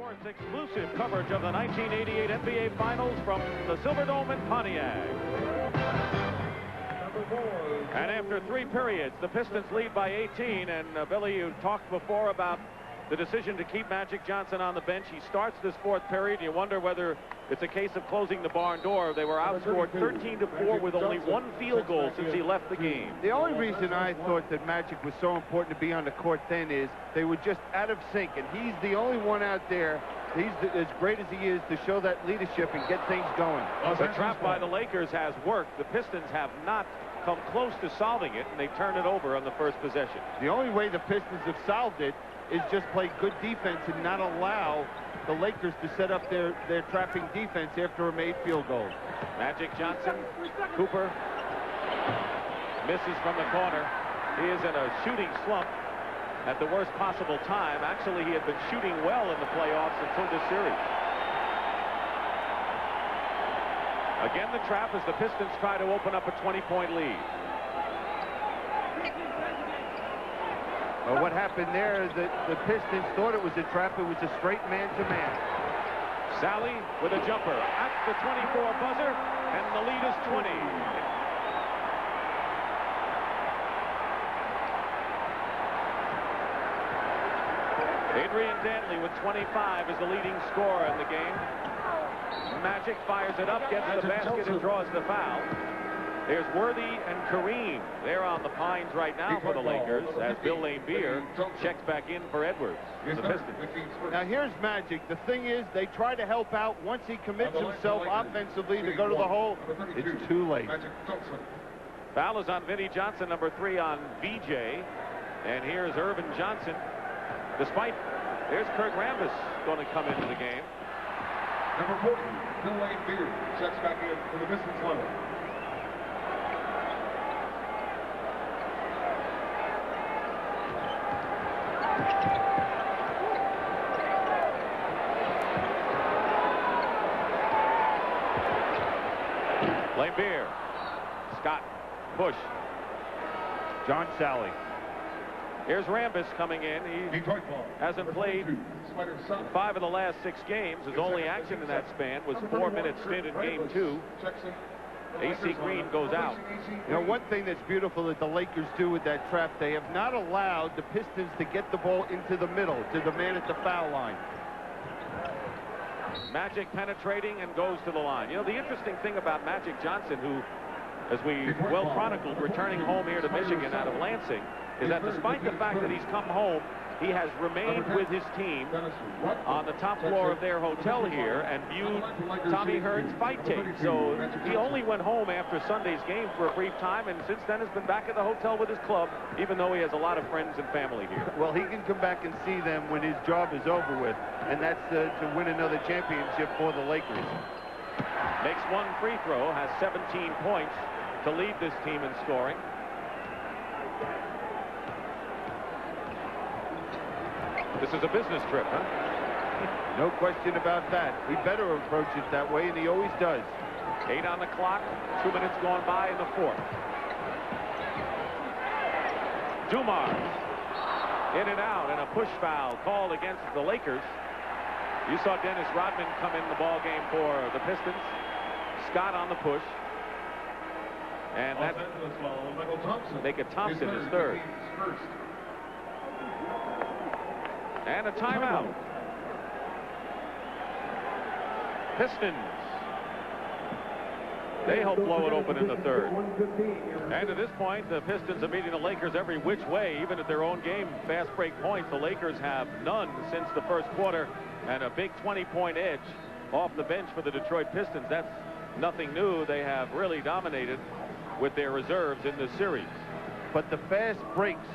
Sports exclusive coverage of the 1988 NBA Finals from the Silverdome in Pontiac. And after 3 periods, the Pistons lead by 18. And Billy, you talked before about the decision to keep Magic Johnson on the bench. He starts this 4th period. You wonder whether it's a case of closing the barn door. They were outscored 13-4 with only 1 field goal since he left the game. The only reason I thought that Magic was so important to be on the court then is they were just out of sync, and he's the only one out there. He's as great as he is to show that leadership and get things going. The trap by the Lakers has worked. The Pistons have not come close to solving it, and they turn it over on the first possession. The only way the Pistons have solved it is just play good defense and not allow the Lakers to set up their trapping defense after a made field goal. Magic Johnson, Cooper misses from the corner. He is in a shooting slump at the worst possible time. Actually, he had been shooting well in the playoffs until this series. Again, the trap as the Pistons try to open up a 20-point lead. Well, what happened there is that the Pistons thought it was a trap. It was a straight man-to-man. Sally with a jumper at the 24 buzzer, and the lead is 20. Adrian Dantley with 25 is the leading scorer in the game. Magic fires it up, gets the basket, and draws the foul. There's Worthy and Kareem. They're on the pines right now for the Lakers as Bill Laimbeer checks back in for Edwards, the Pistons. Now here's Magic. The thing is, they try to help out. Once he commits himself offensively to go to the hole, it's too late. Foul is on Vinnie Johnson, number 3 on VJ. And here's Irvin Johnson. Despite, there's Kurt Rambis going to come into the game. Number 40, Bill Laimbeer checks back in for the Pistons level. Laimbeer. Scott. Push. John Sally. Here's Rambis coming in. He hasn't played 5 of the last 6 games. His only action in that span was 4-minute stint in game 2. AC Green goes out. You know, one thing that's beautiful that the Lakers do with that trap, they have not allowed the Pistons to get the ball into the middle, to the man at the foul line. Magic penetrating and goes to the line. You know, the interesting thing about Magic Johnson, who, as we well chronicled, returning home here to Michigan out of Lansing, is that despite the fact that he's come home, he has remained with his team on the top floor of their hotel here and viewed Tommy Hearn's fight tape. So he only went home after Sunday's game for a brief time, and since then has been back at the hotel with his club, even though he has a lot of friends and family here. Well, he can come back and see them when his job is over with, and that's to win another championship for the Lakers. Makes 1 free throw, has 17 points to lead this team in scoring. This is a business trip, huh? No question about that. He better approach it that way, and he always does. 8 on the clock, 2 minutes gone by in the 4th. Dumars in and out, and a push foul called against the Lakers. You saw Dennis Rodman come in the ball game for the Pistons. Scott on the push. And that's make it Thompson is 3rd. And a timeout. Pistons. They help blow it open in the 3rd. And at this point, the Pistons are beating the Lakers every which way, even at their own game. Fast break points, the Lakers have none since the 1st quarter, and a big 20-point edge off the bench for the Detroit Pistons. That's nothing new. They have really dominated with their reserves in this series. But the fast breaks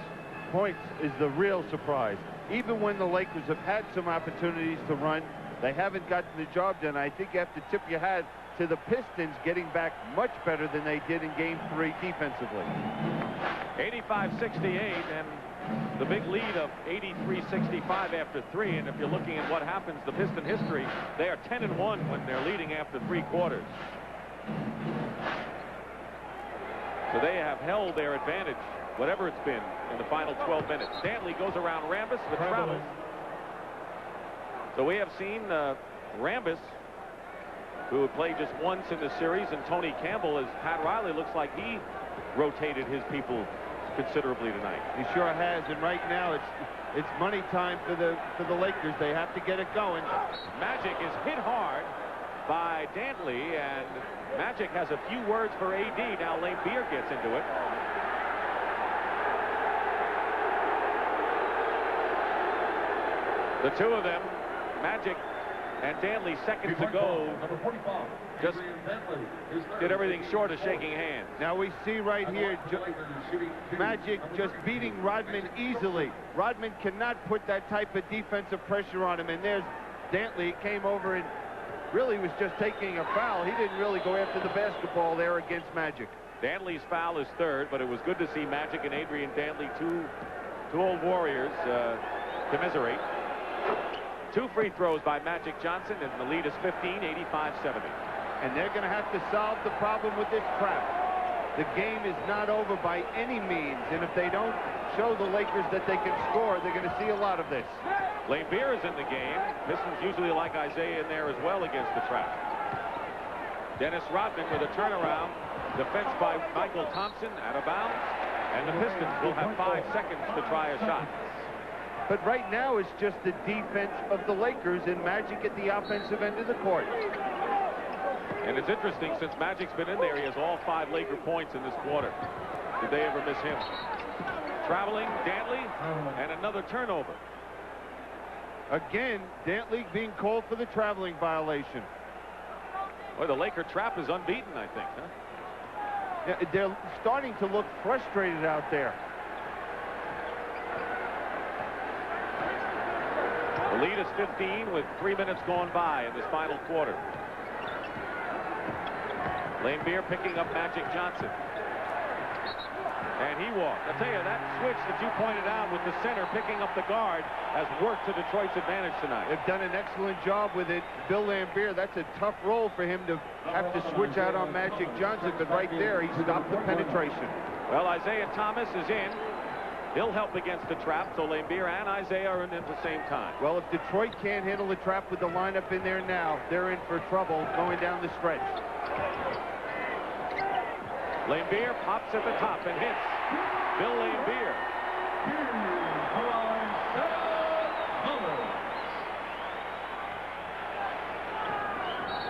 points is the real surprise. Even when the Lakers have had some opportunities to run, they haven't gotten the job done. I think you have to tip your hat to the Pistons getting back much better than they did in game 3 defensively. 85-68, and the big lead of 83-65 after 3. And if you're looking at what happens, the Piston history, they are 10-1 when they're leading after 3 quarters. So they have held their advantage, whatever it's been, in the final 12 minutes. Dantley goes around Rambis, the travel. So we have seen Rambis, who had played just once in the series, and Tony Campbell, as Pat Riley looks like he rotated his people considerably tonight. He sure has, and right now it's money time for the Lakers. They have to get it going. Magic is hit hard by Dantley, and Magic has a few words for AD. Now Lane Beer gets into it. The two of them, Magic and Dantley, seconds ago, just did everything short of shaking hands. Now we see right here Magic just beating Rodman easily. Rodman cannot put that type of defensive pressure on him, and there's Dantley came over and really was just taking a foul. He didn't really go after the basketball there against Magic. Dantley's foul is third, but it was good to see Magic and Adrian Dantley, two old warriors, commiserate. 2 free throws by Magic Johnson, and the lead is 15, 85-70. And they're going to have to solve the problem with this trap. The game is not over by any means, and if they don't show the Lakers that they can score, they're going to see a lot of this. Lane Beer is in the game. Pistons usually like Isiah in there as well against the trap. Dennis Rodman with a turnaround. Defense by Michael Thompson, out of bounds. And the Pistons will have 5 seconds to try a shot. But right now it's just the defense of the Lakers and Magic at the offensive end of the court. And it's interesting, since Magic's been in there, he has all 5 Laker points in this quarter. Did they ever miss him? Traveling, Dantley, and another turnover. Again, Dantley being called for the traveling violation. Well, the Laker trap is unbeaten, I think, huh? Yeah, they're starting to look frustrated out there. The lead is 15 with 3 minutes gone by in this final quarter. Lane Beer picking up Magic Johnson. And he walked. I tell you, that switch that you pointed out with the center picking up the guard has worked to Detroit's advantage tonight. They've done an excellent job with it. Bill Laimbeer, that's a tough role for him to have to switch out on Magic Johnson, but right there he stopped the penetration. Well, Isiah Thomas is in. He'll help against the trap, so Laimbeer and Isiah are in at the same time. Well, if Detroit can't handle the trap with the lineup in there now, they're in for trouble going down the stretch. Laimbeer pops at the top and hits. Bill Laimbeer.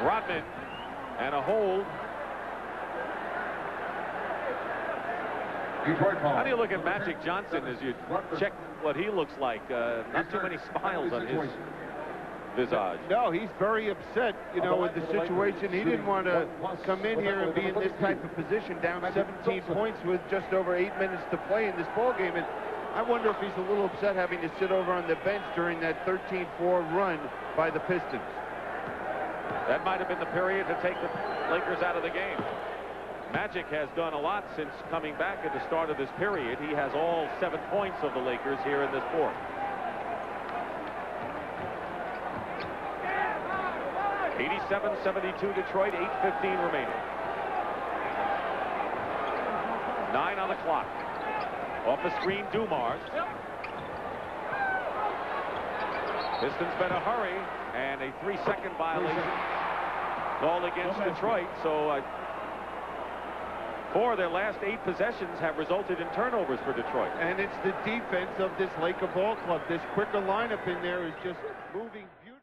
Rodman and a hold. How do you look at Magic Johnson as you check what he looks like? Not too many smiles on his visage. No, he's very upset, you know, with the situation. He didn't want to come in here and be in this type of position, down 17 points with just over 8 minutes to play in this ball game. And I wonder if he's a little upset having to sit over on the bench during that 13-4 run by the Pistons. That might have been the period to take the Lakers out of the game. Magic has done a lot since coming back at the start of this period. He has all 7 points of the Lakers here in this fourth. 87-72 Detroit, 8:15 remaining. 9 on the clock. Off the screen, Dumars. Pistons better hurry, and a 3-second violation called against Detroit. So 4 of their last 8 possessions have resulted in turnovers for Detroit. And it's the defense of this Laker ball club. This quicker lineup in there is just moving.